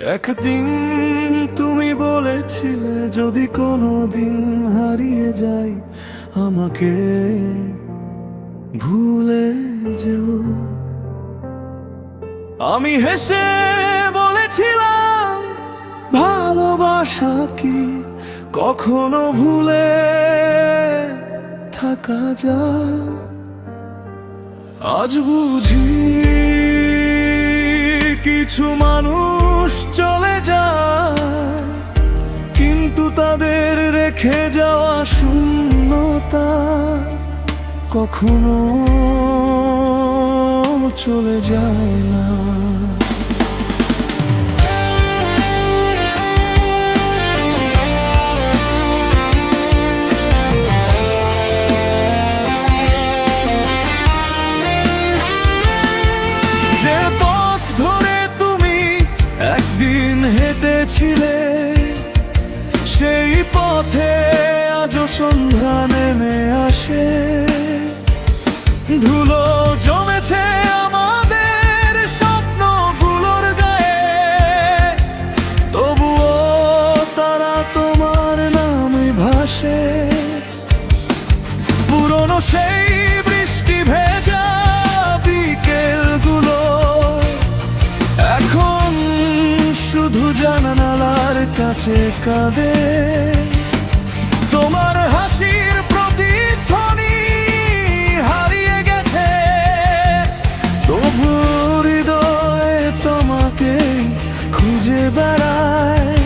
একদিন তুমি বলেছিলে যদি কোনোদিন হারিয়ে যাই আমাকে ভুলে যেও। আমি হেসে বলেছিলাম ভালোবাসা কি কখনো ভুলে থাকা যায়। আজ বুঝি কিছু মানুষ চলে যায় কিন্তু তাদের রেখে যাওয়া শূন্যতা কখনো চলে যায় না। যে পথ ধরে তুমি একদিন হেঁটেছিলে সেই পথে আজও সন্ধ্যা নেমে আসে। ধুলো জমেছে আমাদের স্বপ্নগুলোর গায়ে, তবুও তারা তোমার নামে ভাসে। পুরনো সেই বৃষ্টি ভেজা বিকেলগুলো এখন শুধু জানালার কাছে কাঁদে। তোমার হাসির প্রতিধ্বনি হারিয়ে গেছে, তবু হৃদয়ে তোমাকে খুঁজে বেড়ায়।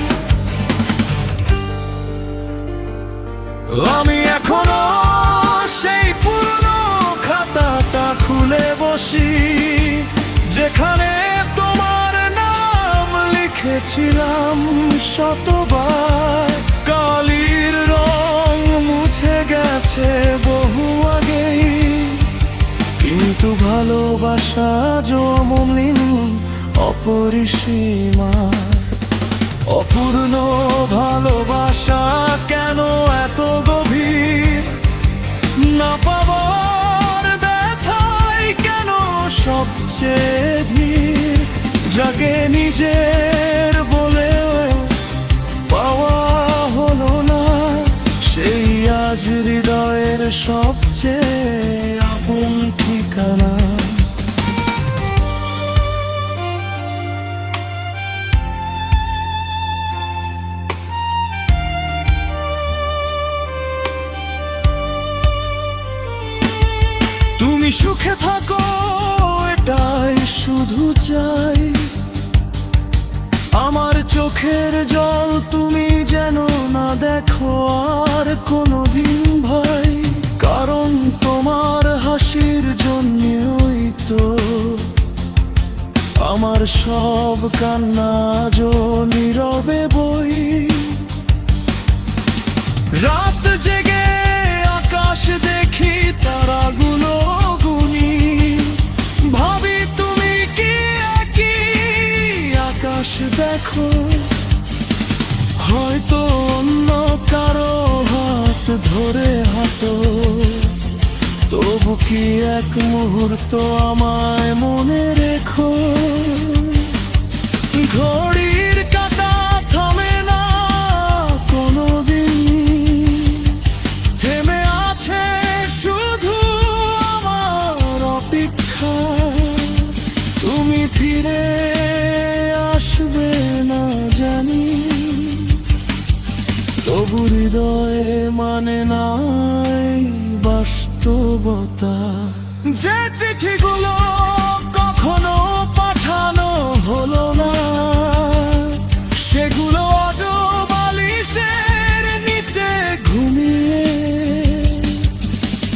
আমি এখনো সেই পুরনো খাতাটা খুলে বসি যেখানে তোমার নাম লিখেছিলাম শতবার। কালির রং মুছে গেছে বহু আগেই, কিন্তু ভালোবাসা জমলিন অপরিসীমা। অপূর্ণ ভালোবাসা কেন এত গভীর, না পাবার ব্যথাই কেন সবচেয়ে ধীর। যাকে নিজের বলেও পাওয়া হলো না, সেই আজ হৃদয়ের সবচেয়ে আপন ঠিকানা। তুমি সুখে থাকো এটাই শুধু চাই, আমার চোখের জল তুমি যেন না দেখো আর কোনোদিন ভাই। কারণ তোমার হাসির জন্যই তো আমার সব কান্না আজ নীরবে বই। রাত জেগে আকাশ দেখি তারাগুলো গুনি, ভাবি তুমি কি একই আকাশ দেখো। হয়তো অন্য কারো হাত ধরে হাঁটো, তবু কি এক মুহূর্ত আমায় মনে রেখো। ঘড়ির কাঁটা থামে না কোনোদিন, থেমে আছে শুধু আমার অপেক্ষা। তুমি ফিরে আসবে না জানি, তবু হৃদয়ে মানে নাই বাস্তবতা। যে চিঠিগুলো কখনো পাঠানো হলো না, সেগুলো আজ বালিশের নিচে ঘুমিয়ে।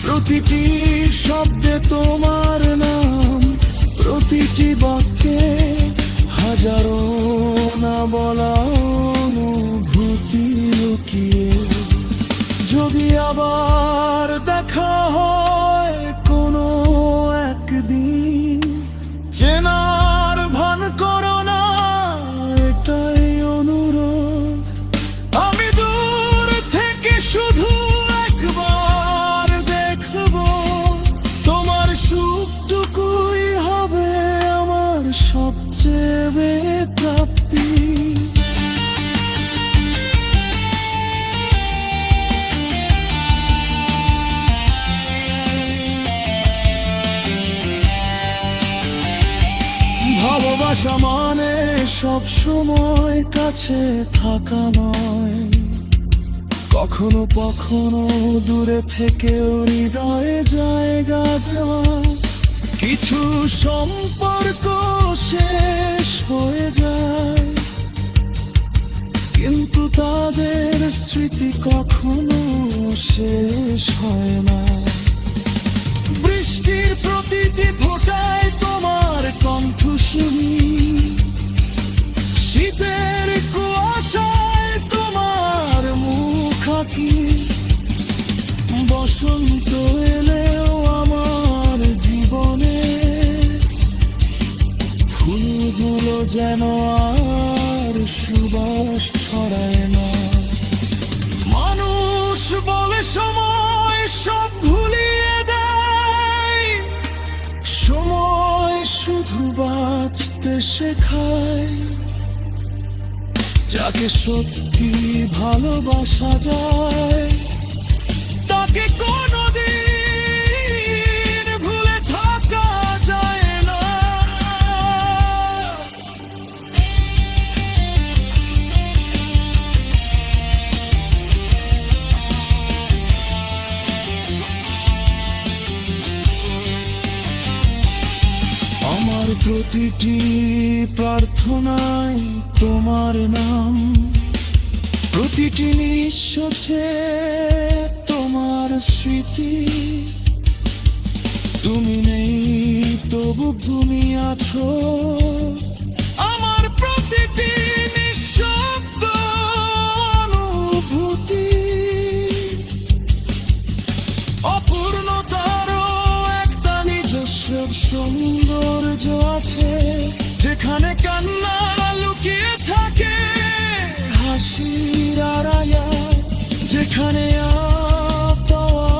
প্রতিটি শব্দে তোমার নাম, প্রতিটি বাক্যে হাজারো না বলা অনুভূতি লুকিয়ে। যদি আবার দেখা হয় কোনো একদিন, চেনার ভান করো না এটাই অনুরোধ। আমি দূর থেকে শুধু একবার দেখবো, তোমার সুখটুকুই হবে আমার সবচেয়ে বেপ্রাপ্তি। ভালোবাসা মানে সব সময় কাছে থাকা নয়, কখনো কখনো দূরে থেকেও হৃদয়ে জায়গা দেওয়া। কিছু সম্পর্ক শেষ হয়ে যায়, কিন্তু তাদের স্মৃতি কখনো শেষ হয় না। বৃষ্টির প্রতিটি ফোঁটায় তোমার কণ্ঠ শুনি, শীতের কুয়াশায় তোমার মুখ আঁকি। বসন্ত এলেও আমার জীবনে ফুলগুলো যেন আর সুবাস ছড়ায় না। মানুষ বলে সময় সব ভুলিয়ে দেয়, সময় শুধু বাঁচতে শেখায়। যাকে সত্যি ভালোবাসা যায় তাকে কোনোদিন ভুলে থাকা যায় না। আমার প্রতিটি প্রার্থনায় তোমার নাম, প্রতিটি নিঃশ্বাসে তোমার স্মৃতি। তুমি নেই তবু তুমি আছো, আমার প্রতিটি নিঃশব্দ অনুভূতি। অপূর্ণতারও একটা নিজস্ব সৌন্দর্য আছে, যেখানে কান্না লুকিয়ে থাকে হাসির আড়ায়া, যেখানে পাওয়া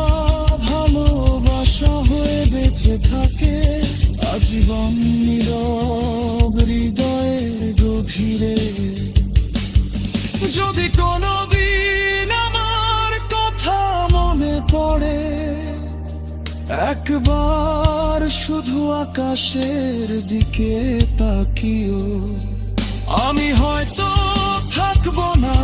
ভালোবাসা হয়ে বেঁচে থাকে আজীবন নীরব হৃদয়ের গভীরে। যদি কোনোদিন আমার কথা মনে পড়ে, একবার শুধু আকাশের দিকে তাকিও। আমি হয়তো থাকবো না